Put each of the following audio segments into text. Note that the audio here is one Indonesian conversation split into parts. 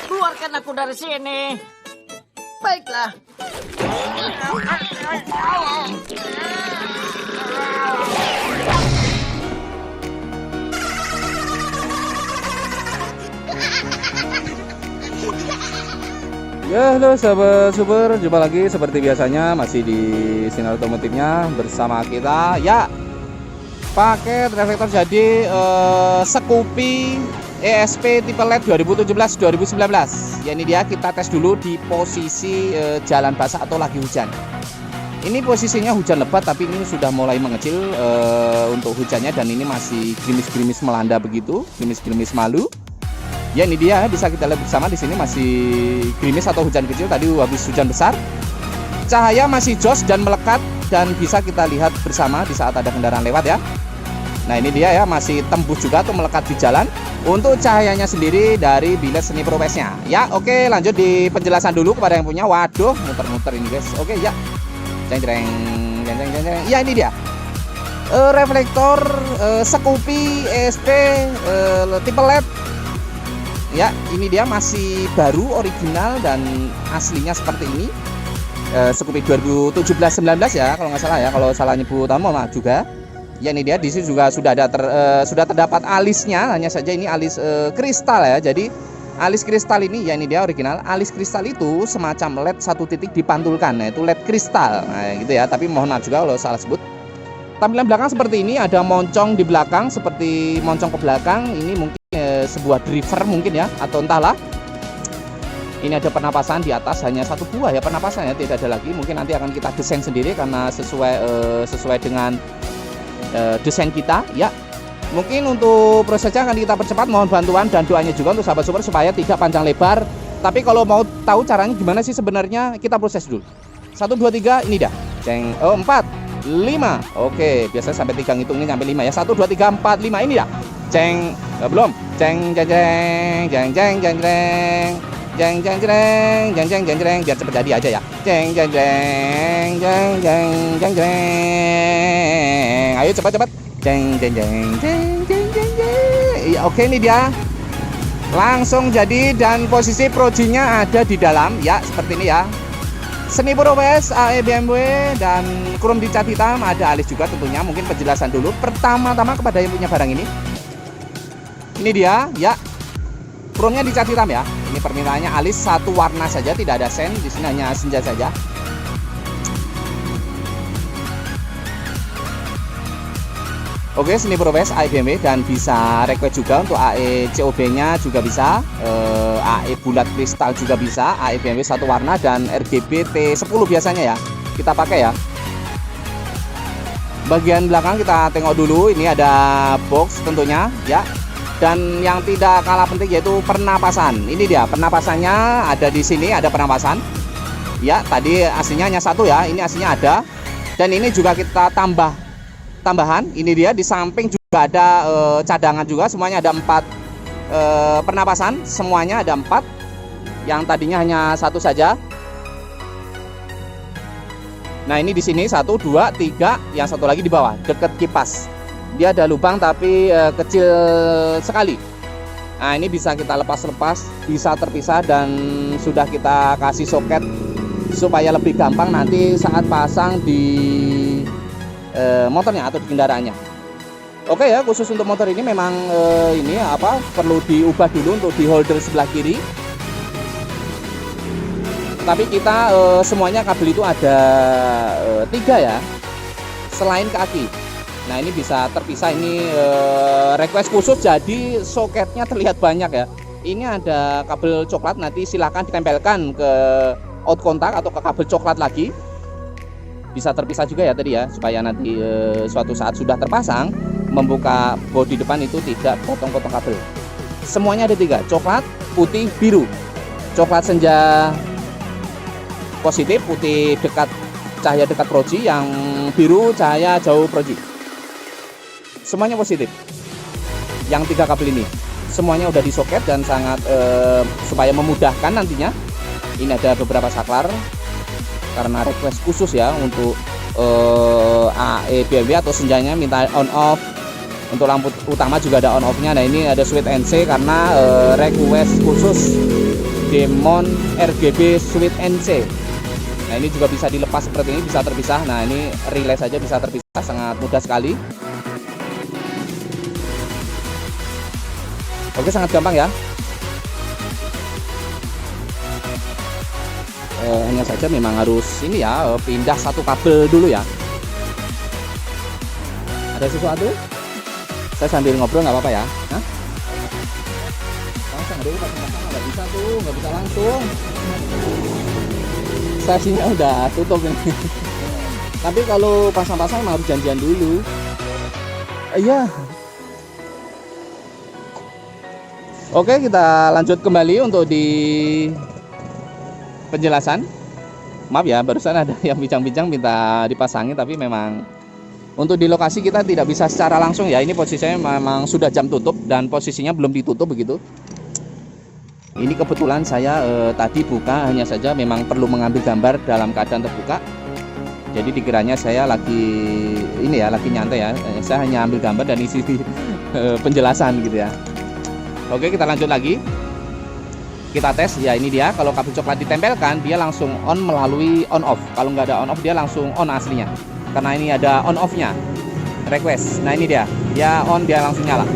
Keluarkan aku dari sini. Baiklah. Ya, halo sahabat super, jumpa lagi seperti biasanya masih di Sinar Otomotifnya bersama kita. Ya, paket reflektor jadi Scoopy ESP tipe LED 2017-2019. Ya, ini dia, kita tes dulu di posisi jalan basah atau lagi hujan. Ini posisinya hujan lebat tapi ini sudah mulai mengecil untuk hujannya, dan ini masih gerimis-gerimis melanda begitu, gerimis-gerimis malu. Ya, ini dia, bisa kita lihat bersama di sini masih gerimis atau hujan kecil, tadi habis hujan besar. Cahaya masih jos dan melekat, dan bisa kita lihat bersama di saat ada kendaraan lewat ya. Nah, ini dia ya, masih tembus juga atau melekat di jalan. Untuk cahayanya sendiri dari bilet seni progresnya. Ya, oke, lanjut di penjelasan dulu kepada yang punya. Waduh, muter-muter ini guys. Oke, ya. Jeng-jeng, jeng-jeng. Ya, ini dia. Reflektor Scoopy ESP tipe LED. Ya, ini dia masih baru, original dan aslinya seperti ini. Scoopy 2017-19 ya, kalau nggak salah ya. Kalau salah nyebut mohon maaf juga. Ya, ini dia, di sini juga sudah terdapat alisnya. Hanya saja ini alis kristal ya. Jadi alis kristal ini, ya ini dia original. Alis kristal itu semacam LED satu titik dipantulkan. Nah, itu LED kristal. Nah, gitu ya. Tapi mohon maaf juga kalau salah sebut. Tampilan belakang seperti ini, ada moncong di belakang seperti moncong ke belakang. Ini mungkin sebuah driver mungkin ya, atau entahlah. Ini ada pernapasan di atas, hanya satu buah ya pernapasannya, tidak ada lagi. Mungkin nanti akan kita desain sendiri karena sesuai dengan desain kita ya. Mungkin untuk prosesnya akan kita percepat, mohon bantuan dan doanya juga untuk sahabat super supaya tidak panjang lebar. Tapi kalau mau tahu caranya gimana sih sebenarnya, kita proses dulu. 1 2 3, ini dah. Ceng. 4 5. Oke, biasanya sampai 3 ngitung, ini sampai 5 ya. 1 2 3 4 5, ini dah. Ceng. Belum. Ceng jeng jeng jeng jeng jeng jeng jeng jeng jeng jeng jeng jeng jeng, biar cepet jadi aja ya. Jeng jeng jeng jeng jeng jeng jeng. Ayo cepat. Jeng jeng jeng jeng jeng jeng jeng. Iya, oke, ini dia. Langsung jadi, dan posisi projinya ada di dalam ya, seperti ini ya. Seni Progres AE BMW dan krom dicat hitam, ada alis juga tentunya. Mungkin penjelasan dulu pertama-tama kepada yang punya barang ini. Ini dia ya. Kromnya dicat hitam ya. Ini permintaannya alis satu warna saja, tidak ada sen. Di sini hanya senja saja. Oke, Seni Progres AE BMW, dan bisa request juga untuk AE COB-nya juga bisa, AE bulat kristal juga bisa, AE BMW satu warna dan RGB T10 biasanya ya kita pakai ya. Bagian belakang kita tengok dulu, ini ada box tentunya ya. Dan yang tidak kalah penting yaitu pernapasan. Ini dia pernapasannya, ada di sini, ada pernapasan. Ya, tadi aslinya hanya satu ya, ini aslinya ada. Dan ini juga kita tambahan. Ini dia, di samping juga ada cadangan juga. Semuanya ada 4 pernapasan, semuanya ada 4. Yang tadinya hanya satu saja. Nah, ini di sini 1 2 3, yang satu lagi di bawah dekat kipas. Dia ada lubang tapi kecil sekali. Nah, ini bisa kita lepas-lepas, bisa terpisah, dan sudah kita kasih soket supaya lebih gampang nanti saat pasang di motornya atau di kendaraannya. Oke ya, khusus untuk motor ini memang ini perlu diubah dulu untuk di holder sebelah kiri. Tapi kita semuanya kabel itu ada 3 ya, selain kaki. Nah, ini bisa terpisah, ini request khusus jadi soketnya terlihat banyak ya. Ini ada kabel coklat, nanti silahkan ditempelkan ke out kontak atau ke kabel coklat lagi. Bisa terpisah juga ya tadi ya, supaya nanti suatu saat sudah terpasang, membuka bodi depan itu tidak potong-potong kabel. Semuanya ada 3, coklat, putih, biru. Coklat senja positif, putih dekat cahaya dekat proji, yang biru cahaya jauh proji. Semuanya positif. Yang 3 kabel ini semuanya udah disoket dan sangat supaya memudahkan nantinya. Ini ada beberapa saklar karena request khusus ya untuk AE BMW atau senjanya minta on off. Untuk lampu utama juga ada on off nya. Nah, ini ada switch NC karena request khusus Demon RGB Sweet NC. Nah ini juga bisa dilepas seperti ini, bisa terpisah. Nah ini relay saja bisa terpisah, sangat mudah sekali. Oke, sangat gampang ya. Hanya saja memang harus ini ya, pindah satu kabel dulu ya. Ada sesuatu? Saya sambil ngobrol nggak apa-apa ya? Hah? Pasang dulu, pasang nggak bisa tuh, nggak bisa langsung. Stasiunnya udah tutup ini. Tapi kalau pasang-pasang harus janjian dulu. Iya. Oke, kita lanjut kembali untuk di penjelasan. Maaf ya, barusan ada yang bincang-bincang minta dipasangin, tapi memang untuk di lokasi kita tidak bisa secara langsung ya. Ini posisinya memang sudah jam tutup dan posisinya belum ditutup begitu. Ini kebetulan saya tadi buka, hanya saja memang perlu mengambil gambar dalam keadaan terbuka. Jadi dikiranya saya lagi ini ya, lagi nyantai ya. Saya hanya ambil gambar dan isi penjelasan gitu ya. Oke, kita lanjut lagi. Kita tes ya, ini dia. Kalau kabel coklat ditempelkan, dia langsung on melalui on off. Kalau nggak ada on off, dia langsung on aslinya. Karena ini ada on off-nya. Request. Nah ini dia. Dia on, dia langsung nyala.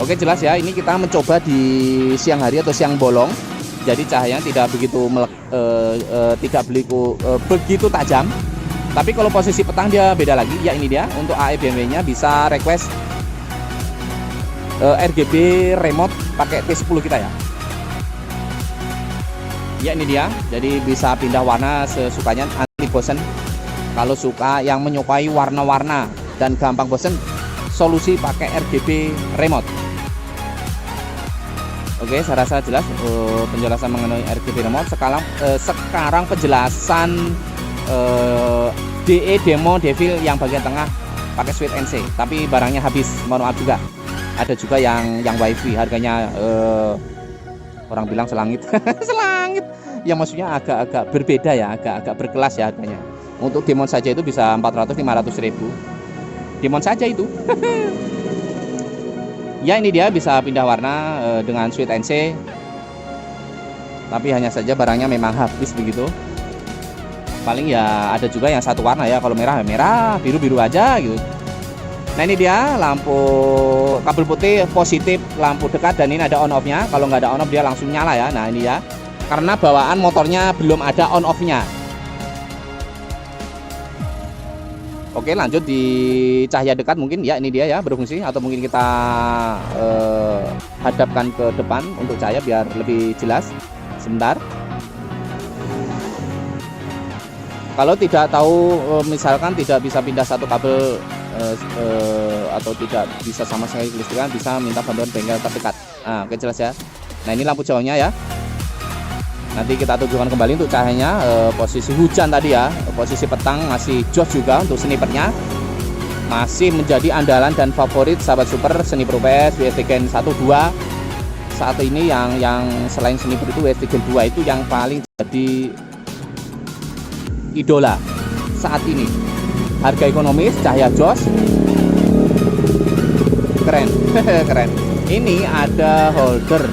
Oke, jelas ya. Ini kita mencoba di siang hari atau siang bolong. Jadi cahayanya tidak begitu begitu tajam. Tapi kalau posisi petang dia beda lagi. Ya ini dia. Untuk AE BMW-nya bisa request RGB remote pakai T10 kita ya. Ya ini dia. Jadi bisa pindah warna sesukanya, anti bosen. Kalau suka yang menyukai warna-warna dan gampang bosen, solusi pakai RGB remote. Oke, saya rasa jelas penjelasan mengenai RGB remote. Sekarang penjelasan DE Demo Devil yang bagian tengah pakai Sweet NC, tapi barangnya habis. Mohon maaf juga. Ada juga yang wifi, harganya orang bilang selangit. Selangit. Yang maksudnya agak-agak berbeda ya, agak-agak berkelas ya harganya. Untuk Demon saja itu bisa 400-500 ribu. Demon saja itu. Ya ini dia, bisa pindah warna dengan Sweet NC. Tapi hanya saja barangnya memang habis begitu. Paling ya ada juga yang satu warna ya. Kalau merah ya merah, biru-biru aja gitu. Nah ini dia lampu kabel putih positif, lampu dekat, dan ini ada on off-nya. Kalau nggak ada on off dia langsung nyala ya. Nah ini ya. Karena bawaan motornya belum ada on off-nya. Oke, lanjut di cahaya dekat mungkin ya, ini dia ya berfungsi, atau mungkin kita hadapkan ke depan untuk cahaya biar lebih jelas. Sebentar. Kalau tidak tahu misalkan tidak bisa pindah satu kabel atau tidak bisa sama sekali kelistrikan, bisa minta bantuan bengkel terdekat. Nah, oke jelas ya. Nah, ini lampu jauhnya ya. Nanti kita tunjukkan kembali untuk cahayanya. Posisi hujan tadi ya, posisi petang masih jos juga untuk snipernya. Masih menjadi andalan dan favorit sahabat super sniper UPS WSD Gen 1 2. Saat ini yang selain sniper itu WSD Gen 2 itu yang paling jadi idola saat ini. Harga ekonomis, cahaya jos, keren. Keren. Ini ada holder.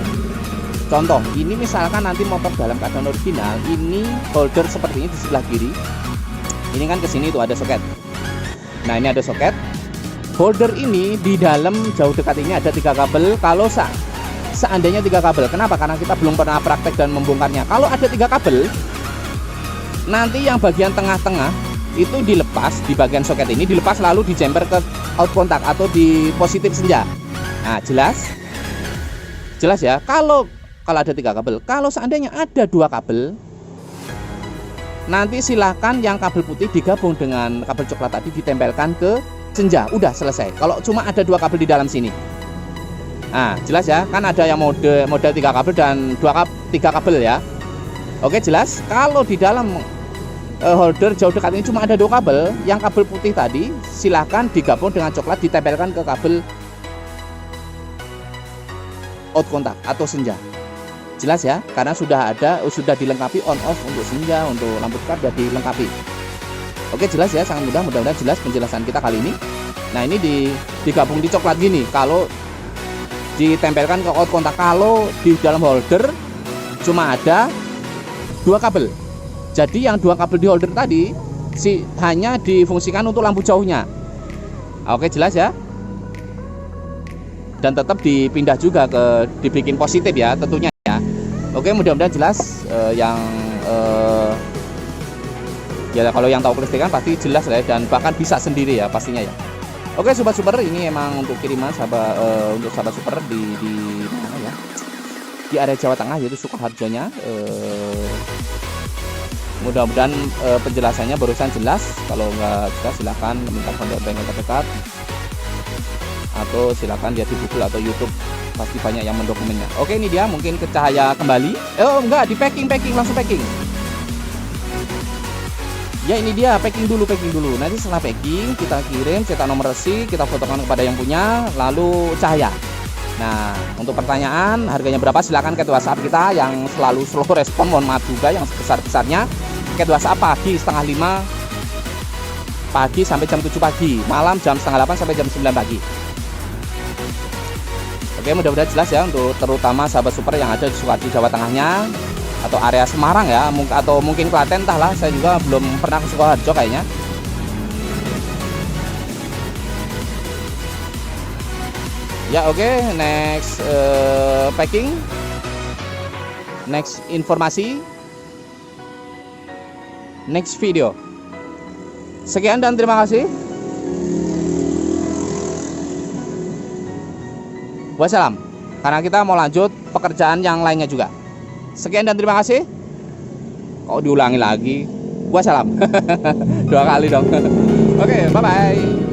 Contoh, ini misalkan nanti motor dalam keadaan original, ini holder seperti ini di sebelah kiri. Ini kan ke sini tuh ada soket. Nah, ini ada soket. Holder ini di dalam jauh dekat ini ada 3 kabel. Kalau seandainya 3 kabel, kenapa? Karena kita belum pernah praktek dan membongkarnya. Kalau ada 3 kabel, nanti yang bagian tengah-tengah itu dilepas, di bagian soket ini dilepas lalu dijemper ke out kontak atau di positif senja. Nah, jelas ya. Kalau ada 3 kabel, kalau seandainya ada 2 kabel, nanti silahkan yang kabel putih digabung dengan kabel coklat tadi ditempelkan ke senja. Udah selesai. Kalau cuma ada 2 kabel di dalam sini. Nah, jelas ya. Kan ada yang model 3 kabel dan 3 kabel ya. Oke, jelas. Kalau di dalam holder jauh dekat ini cuma ada 2 kabel, yang kabel putih tadi silahkan digabung dengan coklat ditempelkan ke kabel out kontak atau senja. Jelas ya, karena sudah dilengkapi on off untuk senja, untuk lampu dekat sudah dilengkapi. Oke, jelas ya, sangat mudah. Mudah-mudahan jelas penjelasan kita kali ini. Nah, ini digabung di coklat gini. Kalau ditempelkan ke out kontak, kalau di dalam holder cuma ada 2 kabel. Jadi yang 2 kabel di holder tadi hanya difungsikan untuk lampu jauhnya. Oke, jelas ya. Dan tetap dipindah juga dibikin positif ya tentunya ya. Oke, mudah-mudahan jelas. Ya kalau yang tahu kelistrikan pasti jelas lah ya, dan bahkan bisa sendiri ya pastinya ya. Oke sobat super, ini emang untuk kiriman untuk sahabat super di mana ya, di area Jawa Tengah yaitu Sukoharjonya. Mudah-mudahan penjelasannya barusan jelas. Kalau nggak jelas silahkan minta kontak bank terdekat, atau silahkan lihat di Google atau YouTube, pasti banyak yang mendokumennya. Oke, ini dia mungkin ke cahaya kembali. Oh enggak, di packing langsung packing. Ya ini dia packing dulu. Nanti setelah packing kita kirim cetak nomor resi, kita fotokan kepada yang punya, lalu cahaya. Nah untuk pertanyaan harganya berapa, silakan ke WhatsApp kita yang selalu slow respon, mohon maaf juga yang sebesar-besarnya. Ke WhatsApp pagi setengah 5 pagi sampai jam 7 pagi, malam jam setengah 8 sampai jam 9 pagi. Oke, mudah-mudahan jelas ya untuk terutama sahabat super yang ada di Sukoharjo Jawa Tengahnya atau area Semarang ya, atau mungkin Klaten, entahlah, saya juga belum pernah ke Sukoharjo kayaknya. Ya oke, next packing, next informasi, next video. Sekian dan terima kasih. Wassalam. Karena kita mau lanjut pekerjaan yang lainnya juga. Sekian dan terima kasih. Kok diulangi lagi? Wassalam. 2 kali dong. Oke, bye bye.